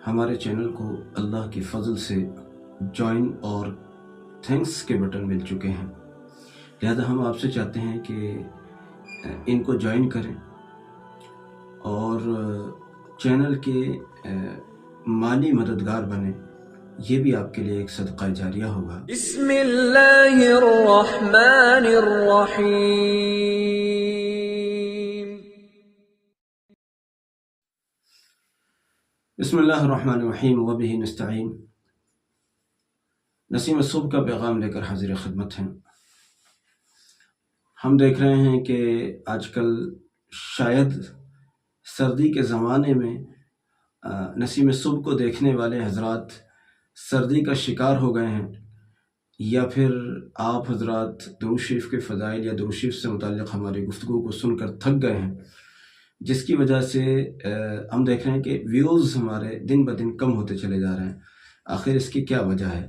ہمارے چینل کو اللہ کے فضل سے جوائن اور تھینکس کے بٹن مل چکے ہیں، لہذا ہم آپ سے چاہتے ہیں کہ ان کو جوائن کریں اور چینل کے مالی مددگار بنیں۔ یہ بھی آپ کے لیے ایک صدقہ جاریہ ہوگا۔ بسم اللہ الرحمن الرحیم۔ بسم اللہ الرحمن الرحیم وبہ نستعین۔ نسیم الصبح کا پیغام لے کر حاضر خدمت ہیں۔ ہم دیکھ رہے ہیں کہ آج کل شاید سردی کے زمانے میں نسیم صبح کو دیکھنے والے حضرات سردی کا شکار ہو گئے ہیں، یا پھر آپ حضرات درود شریف کے فضائل یا درود شریف سے متعلق ہماری گفتگو کو سن کر تھک گئے ہیں، جس کی وجہ سے ہم دیکھ رہے ہیں کہ ویوز ہمارے دن بدن کم ہوتے چلے جا رہے ہیں۔ آخر اس کی کیا وجہ ہے؟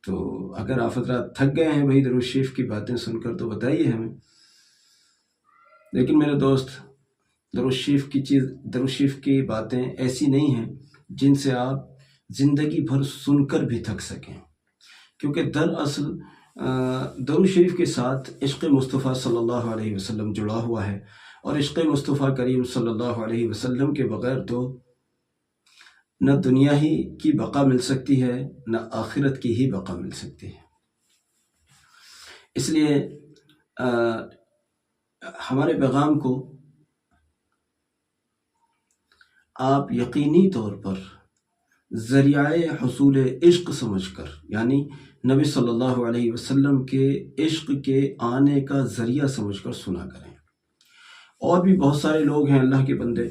تو اگر آپ حضرات تھک گئے ہیں بھائی درود شریف کی باتیں سن کر تو بتائیے ہمیں۔ لیکن میرے دوست، درود شریف کی باتیں ایسی نہیں ہیں جن سے آپ زندگی بھر سن کر بھی تھک سکیں، کیونکہ دراصل درود شریف کے ساتھ عشق مصطفیٰ صلی اللہ علیہ وسلم جڑا ہوا ہے، اور عشق مصطفیٰ کریم صلی اللہ علیہ وسلم کے بغیر تو نہ دنیا ہی کی بقا مل سکتی ہے، نہ آخرت کی ہی بقا مل سکتی ہے۔ اس لیے ہمارے پیغام کو آپ یقینی طور پر ذریعہ حصول عشق سمجھ کر، یعنی نبی صلی اللہ علیہ وسلم کے عشق کے آنے کا ذریعہ سمجھ کر سنا کریں۔ اور بھی بہت سارے لوگ ہیں اللہ کے بندے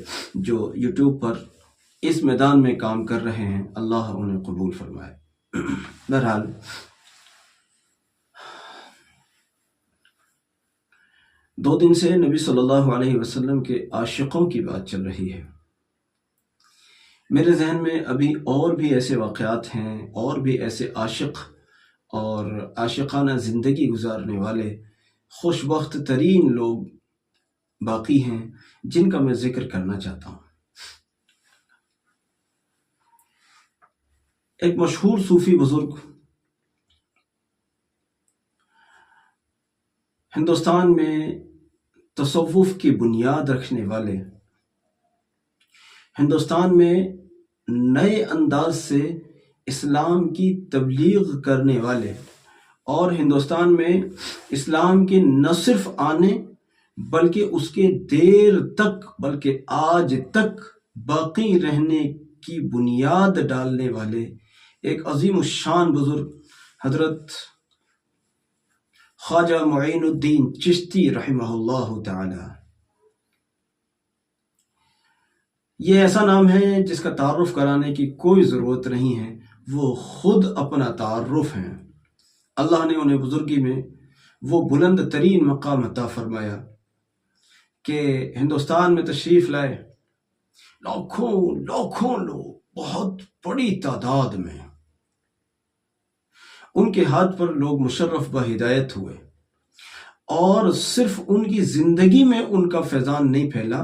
جو یوٹیوب پر اس میدان میں کام کر رہے ہیں، اللہ انہیں قبول فرمائے۔ بہرحال دو دن سے نبی صلی اللہ علیہ وسلم کے عاشقوں کی بات چل رہی ہے۔ میرے ذہن میں ابھی اور بھی ایسے واقعات ہیں، اور بھی ایسے عاشق اور عاشقانہ زندگی گزارنے والے خوش بخت ترین لوگ باقی ہیں جن کا میں ذکر کرنا چاہتا ہوں۔ ایک مشہور صوفی بزرگ ہندوستان میں تصوف کی بنیاد رکھنے والے، ہندوستان میں نئے انداز سے اسلام کی تبلیغ کرنے والے، اور ہندوستان میں اسلام کے نہ صرف آنے بلکہ اس کے دیر تک بلکہ آج تک باقی رہنے کی بنیاد ڈالنے والے ایک عظیم الشان بزرگ حضرت خواجہ معین الدین چشتی رحمہ اللہ تعالی۔ یہ ایسا نام ہے جس کا تعارف کرانے کی کوئی ضرورت نہیں ہے، وہ خود اپنا تعارف ہیں۔ اللہ نے انہیں بزرگی میں وہ بلند ترین مقام عطا فرمایا کہ ہندوستان میں تشریف لائے، لاکھوں لوگ بہت بڑی تعداد میں ان کے ہاتھ پر لوگ مشرف بہدایت ہوئے، اور صرف ان کی زندگی میں ان کا فیضان نہیں پھیلا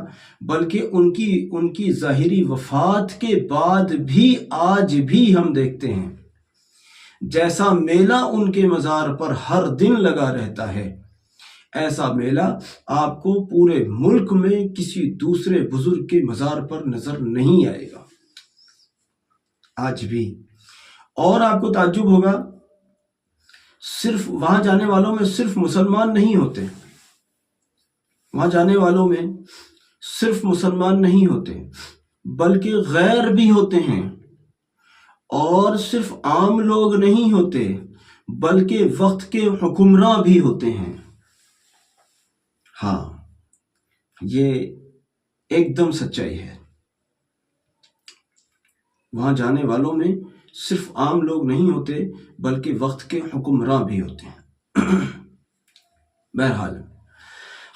بلکہ ان کی ظاہری وفات کے بعد بھی آج بھی ہم دیکھتے ہیں جیسا میلہ ان کے مزار پر ہر دن لگا رہتا ہے، ایسا میلہ آپ کو پورے ملک میں کسی دوسرے بزرگ کے مزار پر نظر نہیں آئے گا آج بھی۔ اور آپ کو تعجب ہوگا، صرف وہاں جانے والوں میں صرف مسلمان نہیں ہوتے، وہاں جانے والوں میں صرف مسلمان نہیں ہوتے بلکہ غیر بھی ہوتے ہیں، اور صرف عام لوگ نہیں ہوتے بلکہ وقت کے حکمراں بھی ہوتے ہیں۔ ہاں، یہ ایک دم سچائی ہے۔ وہاں جانے والوں میں صرف عام لوگ نہیں ہوتے بلکہ وقت کے حکمراں بھی ہوتے ہیں۔ بہرحال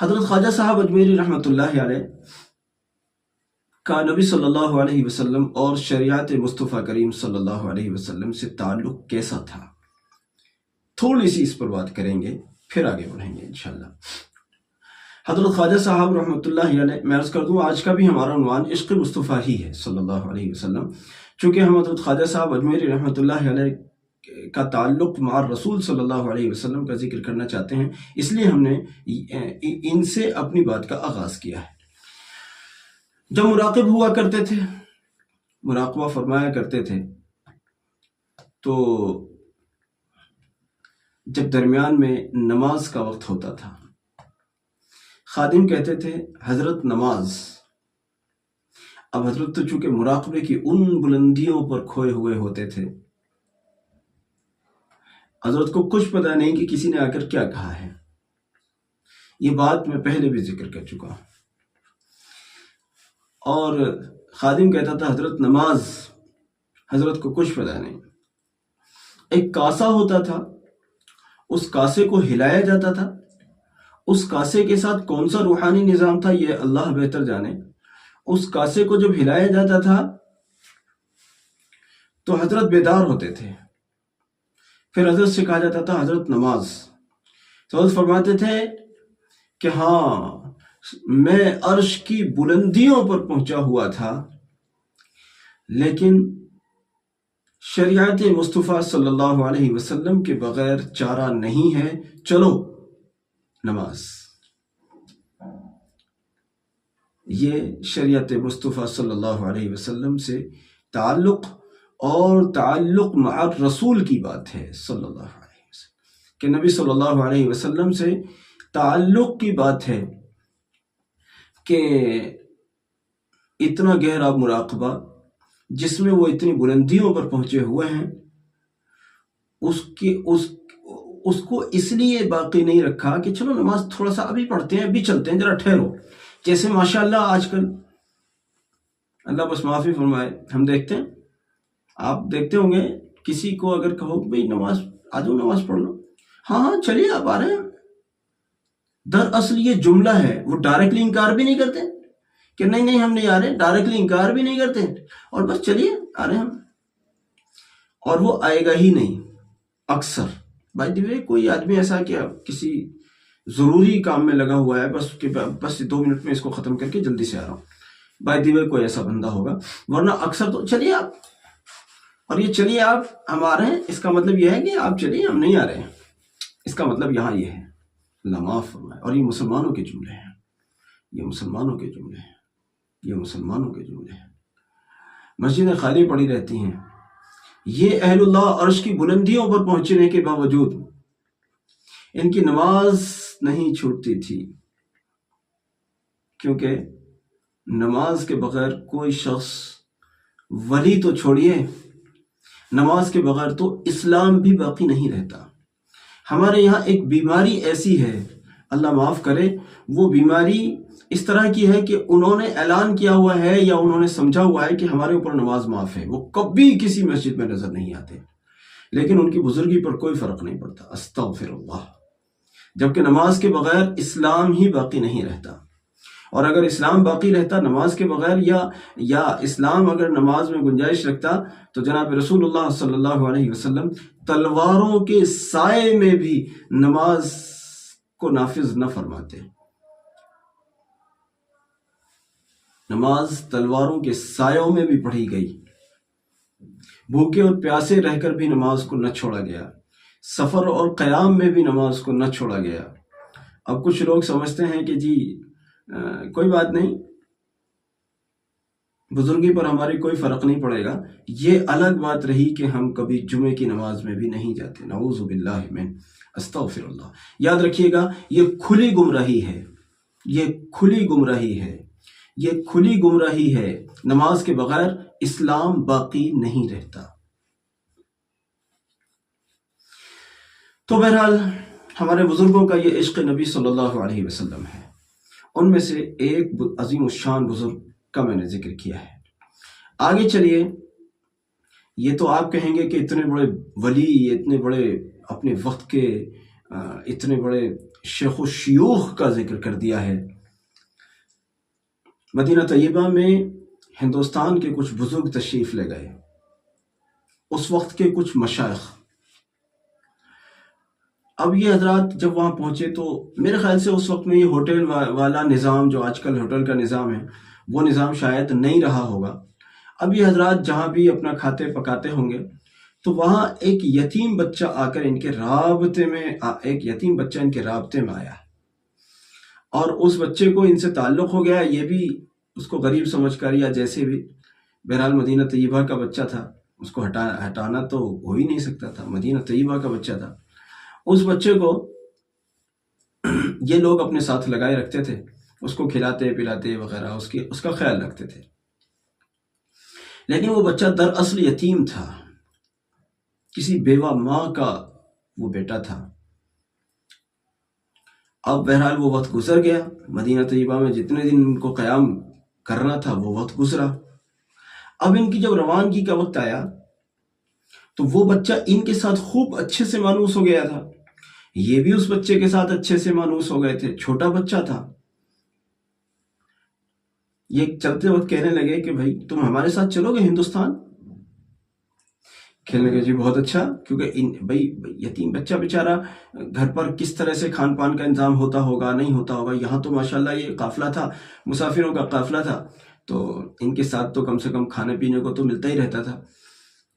حضرت خواجہ صاحب اجمیری رحمۃ اللہ علیہ کا نبی صلی اللہ علیہ وسلم اور شریعت مصطفیٰ کریم صلی اللہ علیہ وسلم سے تعلق کیسا تھا، تھوڑی سی اس پر بات کریں گے، پھر آگے بڑھیں گے انشاءاللہ۔ حضرت خواجہ صاحب رحمۃ اللہ علیہ، میں عرض کر دوں آج کا بھی ہمارا عنوان عشق مصطفیٰ ہی ہے صلی اللہ علیہ وسلم، چونکہ ہم حضرت خواجہ صاحب اجمیری رحمۃ اللہ علیہ کا تعلق مع رسول صلی اللہ علیہ وسلم کا ذکر کرنا چاہتے ہیں، اس لیے ہم نے ان سے اپنی بات کا آغاز کیا ہے۔ جب مراقب ہوا کرتے تھے، مراقبہ فرمایا کرتے تھے، تو جب درمیان میں نماز کا وقت ہوتا تھا، خادم کہتے تھے حضرت نماز۔ اب حضرت تو چونکہ مراقبے کی ان بلندیوں پر کھوئے ہوئے ہوتے تھے، حضرت کو کچھ پتہ نہیں کہ کسی نے آ کر کیا کہا ہے، یہ بات میں پہلے بھی ذکر کر چکا ہوں۔ اور خادم کہتا تھا حضرت نماز، حضرت کو کچھ پتہ نہیں۔ ایک کاسا ہوتا تھا، اس کاسے کو ہلایا جاتا تھا، اس کاسے کے ساتھ کون سا روحانی نظام تھا یہ اللہ بہتر جانے۔ اس کاسے کو جب ہلایا جاتا تھا تو حضرت بیدار ہوتے تھے، پھر حضرت سے کہا جاتا تھا حضرت نماز، تو حضرت فرماتے تھے کہ ہاں میں عرش کی بلندیوں پر پہنچا ہوا تھا، لیکن شریعت مصطفیٰ صلی اللہ علیہ وسلم کے بغیر چارہ نہیں ہے، چلو نماز۔ یہ شریعت مصطفیٰ صلی اللہ علیہ وسلم سے تعلق اور تعلق مع رسول کی بات ہے صلی اللہ علیہ وسلم، کہ نبی صلی اللہ علیہ وسلم سے تعلق کی بات ہے کہ اتنا گہرا مراقبہ جس میں وہ اتنی بلندیوں پر پہنچے ہوئے ہیں، اس کو اس لیے باقی نہیں رکھا کہ چلو نماز تھوڑا سا ابھی پڑھتے ہیں، ابھی چلتے ہیں، ذرا ٹھہرو۔ جیسے ماشاءاللہ آج کل، اللہ بس معافی فرمائے، ہم دیکھتے ہیں، آپ دیکھتے ہوں گے کسی کو اگر کہو کہ بھئی نماز آ جاؤ نماز پڑھ لو، ہاں چلیے آپ آ رہے ہیں، دراصل یہ جملہ ہے، وہ ڈائریکٹلی انکار بھی نہیں کرتے کہ نہیں ہم نہیں آ رہے، ڈائریکٹلی انکار بھی نہیں کرتے، اور بس چلیے آ رہے ہیں ہم، اور وہ آئے گا ہی نہیں اکثر۔ بائی دی وے کوئی آدمی ایسا کہ کسی ضروری کام میں لگا ہوا ہے، بس 2 منٹ میں اس کو ختم کر کے جلدی سے آ رہا ہوں، بائی دی وے کوئی ایسا بندہ ہوگا، ورنہ اکثر تو چلیے آپ، اور یہ چلیے آپ ہم آ رہے ہیں، اس کا مطلب یہ ہے کہ آپ چلیے ہم نہیں آ رہے ہیں، اس کا مطلب یہاں یہ ہے، اللہ معاف فرمائے۔ اور یہ مسلمانوں کے جملے ہیں، یہ مسلمانوں کے جملے ہیں، یہ مسلمانوں کے جملے ہیں۔ مسجدیں خالی پڑی رہتی ہیں، یہ اہل اللہ عرش کی بلندیوں پر پہنچنے کے باوجود ان کی نماز نہیں چھوٹتی تھی، کیونکہ نماز کے بغیر کوئی شخص، ولی تو چھوڑیے، نماز کے بغیر تو اسلام بھی باقی نہیں رہتا۔ ہمارے یہاں ایک بیماری ایسی ہے، اللہ معاف کرے، وہ بیماری اس طرح کی ہے کہ انہوں نے اعلان کیا ہوا ہے یا انہوں نے سمجھا ہوا ہے کہ ہمارے اوپر نماز معاف ہے، وہ کبھی کسی مسجد میں نظر نہیں آتے، لیکن ان کی بزرگی پر کوئی فرق نہیں پڑتا، استغفر اللہ، جبکہ نماز کے بغیر اسلام ہی باقی نہیں رہتا۔ اور اگر اسلام باقی رہتا نماز کے بغیر، یا اسلام اگر نماز میں گنجائش رکھتا، تو جناب رسول اللہ صلی اللہ علیہ وسلم تلواروں کے سائے میں بھی نماز کو نافذ نہ فرماتے۔ نماز تلواروں کے سایوں میں بھی پڑھی گئی، بھوکے اور پیاسے رہ کر بھی نماز کو نہ چھوڑا گیا، سفر اور قیام میں بھی نماز کو نہ چھوڑا گیا۔ اب کچھ لوگ سمجھتے ہیں کہ جی کوئی بات نہیں، بزرگی پر ہماری کوئی فرق نہیں پڑے گا، یہ الگ بات رہی کہ ہم کبھی جمعے کی نماز میں بھی نہیں جاتے، نعوذ باللہ من، استغفر اللہ۔ یاد رکھیے گا، یہ کھلی گمراہی ہے، یہ کھلی گمراہی ہے، یہ کھلی گمراہی ہے۔ نماز کے بغیر اسلام باقی نہیں رہتا۔ تو بہرحال ہمارے بزرگوں کا یہ عشق نبی صلی اللہ علیہ وسلم ہے، ان میں سے ایک عظیم الشان بزرگ کا میں نے ذکر کیا ہے۔ آگے چلیے، یہ تو آپ کہیں گے کہ اتنے بڑے ولی، اتنے بڑے اپنے وقت کے اتنے بڑے شیخ و شیوخ کا ذکر کر دیا ہے۔ مدینہ طیبہ میں ہندوستان کے کچھ بزرگ تشریف لے گئے، اس وقت کے کچھ مشائخ، اب یہ حضرات جب وہاں پہنچے تو میرے خیال سے اس وقت میں یہ ہوٹل والا نظام جو آج کل ہوٹل کا نظام ہے وہ نظام شاید نہیں رہا ہوگا. اب یہ حضرات جہاں بھی اپنا کھاتے پکاتے ہوں گے تو وہاں ایک یتیم بچہ آ کر ان کے رابطے میں آیا اور اس بچے کو ان سے تعلق ہو گیا. یہ بھی اس کو غریب سمجھ کر یا جیسے بھی، بہرحال مدینہ طیبہ کا بچہ تھا، اس کو ہٹانا تو ہو ہی نہیں سکتا تھا، مدینہ طیبہ کا بچہ تھا. اس بچے کو یہ لوگ اپنے ساتھ لگائے رکھتے تھے، اس کو کھلاتے پلاتے وغیرہ اس کا خیال رکھتے تھے. لیکن وہ بچہ دراصل یتیم تھا، کسی بیوہ ماں کا وہ بیٹا تھا. اب بہرحال وہ وقت گزر گیا، مدینہ طیبہ میں جتنے دن ان کو قیام کرنا تھا وہ وقت گزرا. اب ان کی جب روانگی کا وقت آیا تو وہ بچہ ان کے ساتھ خوب اچھے سے مانوس ہو گیا تھا، یہ بھی اس بچے کے ساتھ اچھے سے مانوس ہو گئے تھے. چھوٹا بچہ تھا. یہ چلتے وقت کہنے لگے کہ بھائی تم ہمارے ساتھ چلو گے ہندوستان؟ کہنے لگے جی بہت اچھا، کیونکہ بھائی یتیم بچہ بیچارہ گھر پر کس طرح سے کھان پان کا انتظام ہوتا ہوگا نہیں ہوتا ہوگا. یہاں تو ماشاءاللہ یہ قافلہ تھا، مسافروں کا قافلہ تھا، تو ان کے ساتھ تو کم سے کم کھانے پینے کو تو ملتا ہی رہتا تھا.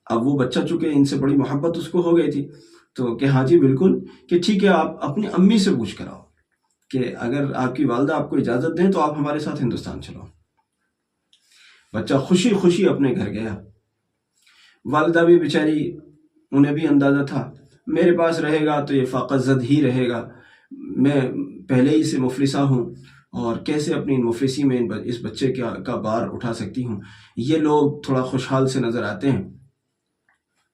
اب وہ بچہ چونکہ ان سے بڑی محبت اس کو ہو گئی تھی تو کہ ہاں جی بالکل، کہ ٹھیک ہے آپ اپنی امی سے پوچھ کر آؤ کہ اگر آپ کی والدہ آپ کو اجازت دیں تو آپ ہمارے ساتھ ہندوستان چلو. بچہ خوشی خوشی اپنے گھر گیا. والدہ بھی بیچاری، انہیں بھی اندازہ تھا میرے پاس رہے گا تو یہ فاقہ زد ہی رہے گا، میں پہلے ہی سے مفلسہ ہوں اور کیسے اپنی مفلسی میں اس بچے کا بار اٹھا سکتی ہوں. یہ لوگ تھوڑا خوشحال سے نظر آتے ہیں،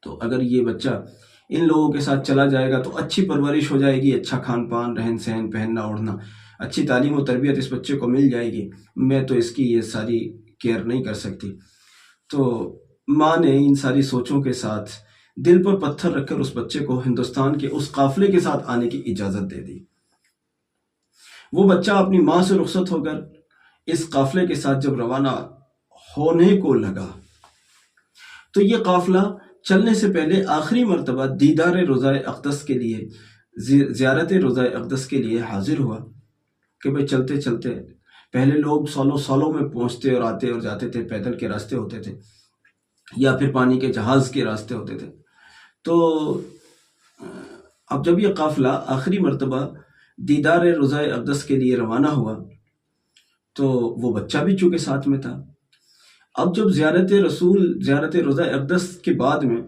تو اگر یہ بچہ ان لوگوں کے ساتھ چلا جائے گا تو اچھی پرورش ہو جائے گی، اچھا کھان پان، رہن سہن، پہننا اوڑھنا، اچھی تعلیم و تربیت اس بچے کو مل جائے گی. میں تو اس کی یہ ساری کیئر نہیں کر سکتی. تو ماں نے ان ساری سوچوں کے ساتھ دل پر پتھر رکھ کر اس بچے کو ہندوستان کے اس قافلے کے ساتھ آنے کی اجازت دے دی. وہ بچہ اپنی ماں سے رخصت ہو کر اس قافلے کے ساتھ جب روانہ ہونے کو لگا تو یہ قافلہ چلنے سے پہلے آخری مرتبہ دیدار روضہ اقدس کے لیے، زیارت روضہ اقدس کے لیے حاضر ہوا کہ بھئی چلتے چلتے، پہلے لوگ سالوں میں پہنچتے اور آتے اور جاتے تھے، پیدل کے راستے ہوتے تھے یا پھر پانی کے جہاز کے راستے ہوتے تھے. تو اب جب یہ قافلہ آخری مرتبہ دیدار روضہ اقدس کے لیے روانہ ہوا تو وہ بچہ بھی چونکہ ساتھ میں تھا. اب جب زیارت روضہ اقدس کے بعد میں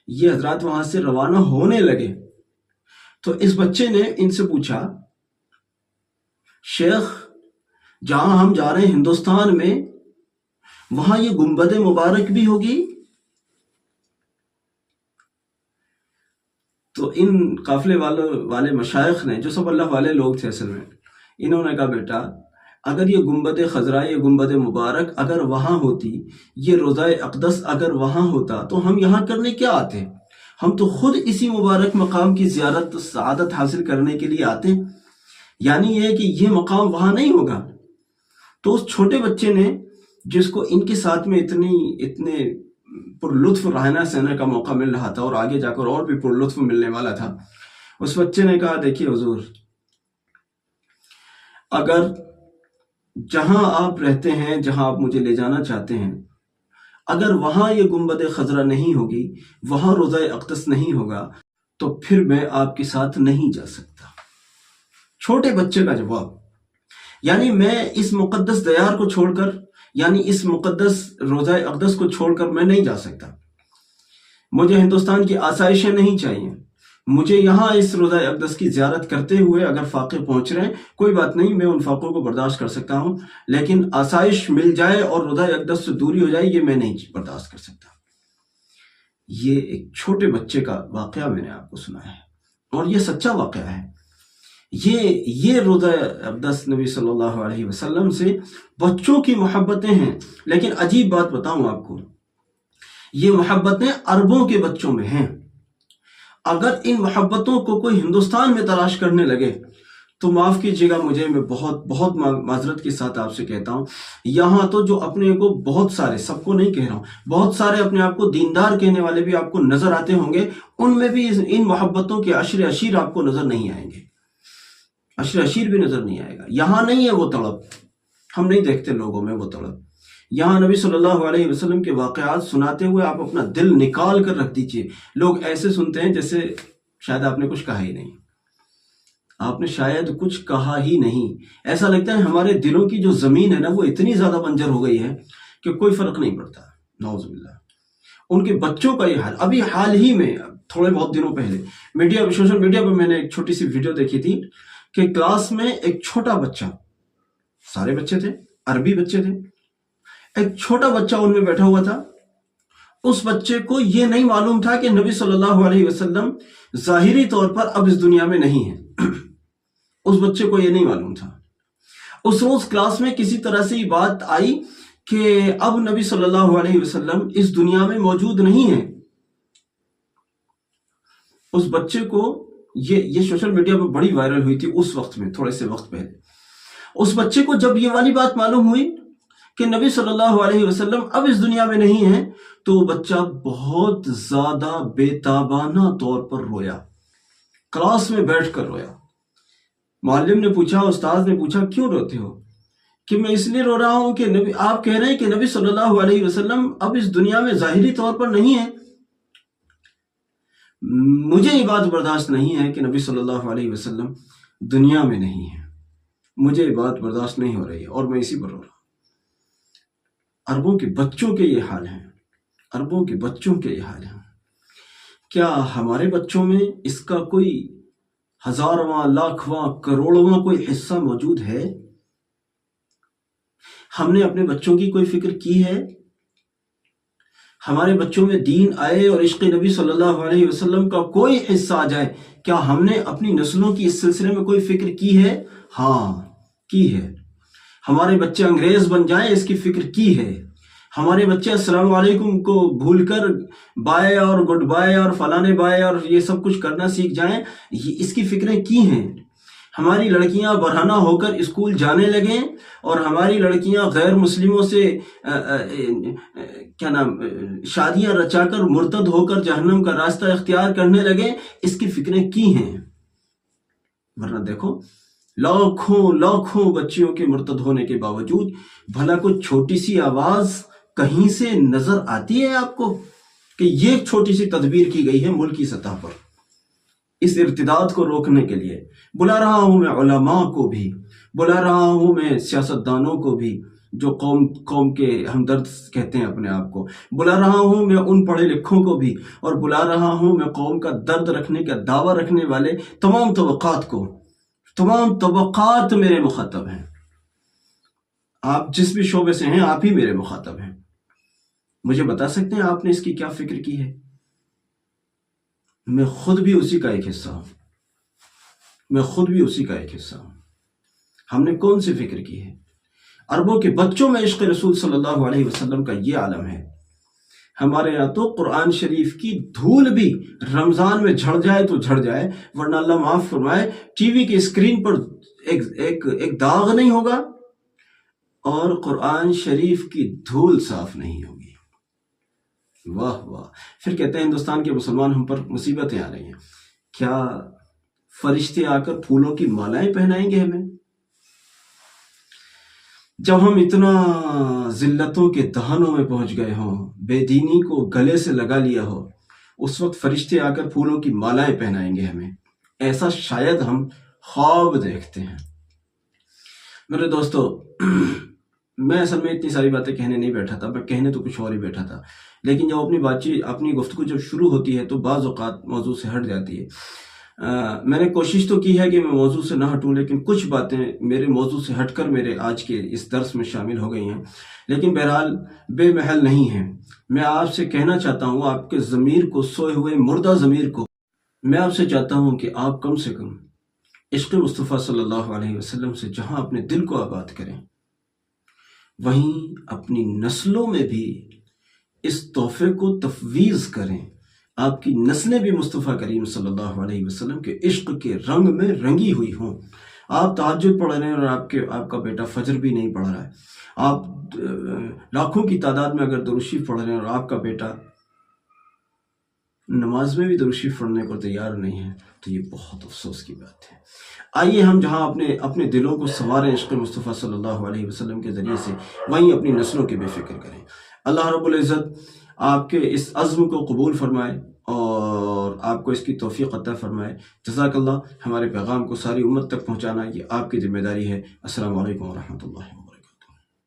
یہ حضرات وہاں سے روانہ ہونے لگے تو اس بچے نے ان سے پوچھا، شیخ جہاں ہم جا رہے ہیں ہندوستان میں، وہاں یہ گنبد مبارک بھی ہوگی؟ تو ان قافلے والے مشائخ نے، جو سب اللہ والے لوگ تھے اصل میں، انہوں نے کہا بیٹا اگر یہ گنبد خضراء، یہ گنبد مبارک اگر وہاں ہوتی، یہ روضہ اقدس اگر وہاں ہوتا تو ہم یہاں کرنے کیا آتے؟ ہم تو خود اسی مبارک مقام کی زیارت سعادت حاصل کرنے کے لیے آتے، یعنی یہ کہ یہ مقام وہاں نہیں ہوگا. تو اس چھوٹے بچے نے، جس کو ان کے ساتھ میں اتنے پر لطف رہنا سہنے کا موقع مل رہا تھا اور آگے جا کر اور بھی پر لطف ملنے والا تھا، اس بچے نے کہا دیکھیے حضور، اگر جہاں آپ رہتے ہیں، جہاں آپ مجھے لے جانا چاہتے ہیں، اگر وہاں یہ گنبد خضرا نہیں ہوگی، وہاں روضہ اقدس نہیں ہوگا، تو پھر میں آپ کے ساتھ نہیں جا سکتا. چھوٹے بچے کا جواب. یعنی میں اس مقدس دیار کو چھوڑ کر، یعنی اس مقدس روضہ اقدس کو چھوڑ کر میں نہیں جا سکتا. مجھے ہندوستان کی آسائشیں نہیں چاہیے. مجھے یہاں اس روضہ اقدس کی زیارت کرتے ہوئے اگر فاقے پہنچ رہے ہیں کوئی بات نہیں، میں ان فاقوں کو برداشت کر سکتا ہوں، لیکن آسائش مل جائے اور روضہ اقدس سے دوری ہو جائے یہ میں نہیں برداشت کر سکتا. یہ ایک چھوٹے بچے کا واقعہ میں نے آپ کو سنا ہے اور یہ سچا واقعہ ہے. یہ روضہ اقدس نبی صلی اللہ علیہ وسلم سے بچوں کی محبتیں ہیں. لیکن عجیب بات بتاؤں آپ کو، یہ محبتیں عربوں کے بچوں میں ہیں. اگر ان محبتوں کو کوئی ہندوستان میں تلاش کرنے لگے تو معاف کیجیے گا مجھے، میں بہت بہت معذرت کے ساتھ آپ سے کہتا ہوں، یہاں تو جو اپنے کو بہت سارے، سب کو نہیں کہہ رہا ہوں، بہت سارے اپنے آپ کو دیندار کہنے والے بھی آپ کو نظر آتے ہوں گے، ان میں بھی ان محبتوں کے عشر اشیر آپ کو نظر نہیں آئیں گے، عشر اشیر بھی نظر نہیں آئے گا. یہاں نہیں ہے وہ تڑپ، ہم نہیں دیکھتے لوگوں میں وہ تڑپ. یہاں نبی صلی اللہ علیہ وسلم کے واقعات سناتے ہوئے آپ اپنا دل نکال کر رکھ دیجئے. لوگ ایسے سنتے ہیں جیسے شاید آپ نے کچھ کہا ہی نہیں، آپ نے شاید کچھ کہا ہی نہیں. ایسا لگتا ہے ہمارے دلوں کی جو زمین ہے نا وہ اتنی زیادہ بنجر ہو گئی ہے کہ کوئی فرق نہیں پڑتا. نعوذ باللہ. ان کے بچوں کا یہ حال، ابھی حال ہی میں تھوڑے بہت دنوں پہلے سوشل میڈیا پہ میں نے ایک چھوٹی سی ویڈیو دیکھی تھی کہ کلاس میں ایک چھوٹا بچہ، سارے بچے تھے، عربی بچے تھے، ایک چھوٹا بچہ ان میں بیٹھا ہوا تھا. اس بچے کو یہ نہیں معلوم تھا کہ نبی صلی اللہ علیہ وسلم ظاہری طور پر اب اس دنیا میں نہیں ہیں. اس بچے کو یہ نہیں معلوم تھا. اس روز کلاس میں کسی طرح سے یہ بات آئی کہ اب نبی صلی اللہ علیہ وسلم اس دنیا میں موجود نہیں ہیں. اس بچے کو یہ سوشل میڈیا پہ بڑی وائرل ہوئی تھی اس وقت میں، تھوڑے سے وقت پہلے. اس بچے کو جب یہ والی بات معلوم ہوئی کہ نبی صلی اللہ علیہ وسلم اب اس دنیا میں نہیں ہیں، تو وہ بچہ بہت زیادہ بے تابانہ طور پر رویا، کلاس میں بیٹھ کر رویا. معلم نے پوچھا، استاد نے پوچھا کیوں روتے ہو؟ کہ میں اس لیے رو رہا ہوں کہ آپ کہہ رہے ہیں کہ نبی صلی اللہ علیہ وسلم اب اس دنیا میں ظاہری طور پر نہیں ہیں. مجھے یہ بات برداشت نہیں ہے کہ نبی صلی اللہ علیہ وسلم دنیا میں نہیں ہیں. مجھے یہ بات برداشت نہیں ہو رہی ہے اور میں اسی پر رو رہا ہوں. عربوں کے بچوں کے یہ حال ہیں، عربوں کے بچوں کے یہ حال ہیں. کیا ہمارے بچوں میں اس کا کوئی ہزارواں، لاکھواں، کروڑواں کوئی حصہ موجود ہے؟ ہم نے اپنے بچوں کی کوئی فکر کی ہے؟ ہمارے بچوں میں دین آئے اور عشق نبی صلی اللہ علیہ وسلم کا کوئی حصہ آ جائے، کیا ہم نے اپنی نسلوں کی اس سلسلے میں کوئی فکر کی ہے؟ ہاں کی ہے. ہمارے بچے انگریز بن جائیں اس کی فکر کی ہے. ہمارے بچے السلام علیکم کو بھول کر بائے اور گڈ بائے اور فلانے بائے اور یہ سب کچھ کرنا سیکھ جائیں، اس کی فکریں کی ہیں. ہماری لڑکیاں برہنہ ہو کر اسکول جانے لگیں اور ہماری لڑکیاں غیر مسلموں سے شادیاں رچا کر مرتد ہو کر جہنم کا راستہ اختیار کرنے لگیں، اس کی فکریں کی ہیں. ورنہ دیکھو لاکھوں بچیوں کے مرتد ہونے کے باوجود بھلا کچھ چھوٹی سی آواز کہیں سے نظر آتی ہے آپ کو کہ یہ چھوٹی سی تدبیر کی گئی ہے ملکی سطح پر اس ارتداد کو روکنے کے لیے؟ بلا رہا ہوں میں علماء کو بھی، بلا رہا ہوں میں سیاستدانوں کو بھی جو قوم کے ہمدرد کہتے ہیں اپنے آپ کو، بلا رہا ہوں میں ان پڑھے لکھوں کو بھی، اور بلا رہا ہوں میں قوم کا درد رکھنے کا دعویٰ رکھنے والے تمام طبقات کو. تمام طبقات میرے مخاطب ہیں. آپ جس بھی شعبے سے ہیں آپ ہی میرے مخاطب ہیں. مجھے بتا سکتے ہیں آپ نے اس کی کیا فکر کی ہے؟ میں خود بھی اسی کا ایک حصہ ہوں. ہم نے کون سی فکر کی ہے؟ عربوں کے بچوں میں عشق رسول صلی اللہ علیہ وسلم کا یہ عالم ہے. ہمارے یہاں تو قرآن شریف کی دھول بھی رمضان میں جھڑ جائے تو جھڑ جائے، ورنہ اللہ معاف فرمائے ٹی وی کی اسکرین پر ایک داغ نہیں ہوگا اور قرآن شریف کی دھول صاف نہیں ہوگی. واہ واہ. پھر کہتے ہیں ہندوستان کے مسلمان ہم پر مصیبتیں آ رہی ہیں. کیا فرشتے آ کر پھولوں کی مالائیں پہنائیں گے ہمیں؟ جب ہم اتنا ذلتوں کے دہانوں میں پہنچ گئے ہوں، بے دینی کو گلے سے لگا لیا ہو، اس وقت فرشتے آ کر پھولوں کی مالائیں پہنائیں گے ہمیں؟ ایسا شاید ہم خواب دیکھتے ہیں. میرے دوستو، میں اصل میں اتنی ساری باتیں کہنے نہیں بیٹھا تھا، میں کہنے تو کچھ اور ہی بیٹھا تھا، لیکن جب اپنی گفتگو جب شروع ہوتی ہے تو بعض اوقات موضوع سے ہٹ جاتی ہے. میں نے کوشش تو کی ہے کہ میں موضوع سے نہ ہٹوں، لیکن کچھ باتیں میرے موضوع سے ہٹ کر میرے آج کے اس درس میں شامل ہو گئی ہیں، لیکن بہرحال بے محل نہیں ہیں. میں آپ سے کہنا چاہتا ہوں، آپ کے ضمیر کو، سوئے ہوئے مردہ ضمیر کو، میں آپ سے چاہتا ہوں کہ آپ کم سے کم عشق مصطفیٰ صلی اللہ علیہ وسلم سے جہاں اپنے دل کو آباد کریں، وہیں اپنی نسلوں میں بھی اس تحفے کو تفویض کریں. آپ کی نسلیں بھی مصطفیٰ کریم صلی اللہ علیہ وسلم کے عشق کے رنگ میں رنگی ہوئی ہوں، آپ تہجد پڑھ رہے ہیں اور آپ کا بیٹا فجر بھی نہیں پڑھ رہا ہے، آپ لاکھوں کی تعداد میں اگر درود شریف پڑھ رہے ہیں اور آپ کا بیٹا نماز میں بھی درود شریف پڑھنے کو تیار نہیں ہے، تو یہ بہت افسوس کی بات ہے۔ آئیے ہم جہاں اپنے دلوں کو سنواریں عشق مصطفیٰ صلی اللہ علیہ وسلم کے ذریعے سے، وہیں اپنی نسلوں کی بے فکر کریں۔ اللہ رب العزت آپ کے اس عزم کو قبول فرمائے اور آپ کو اس کی توفیق عطا فرمائے۔ جزاک اللہ۔ ہمارے پیغام کو ساری امت تک پہنچانا یہ آپ کی ذمہ داری ہے۔ السلام علیکم ورحمۃ اللہ وبرکاتہ۔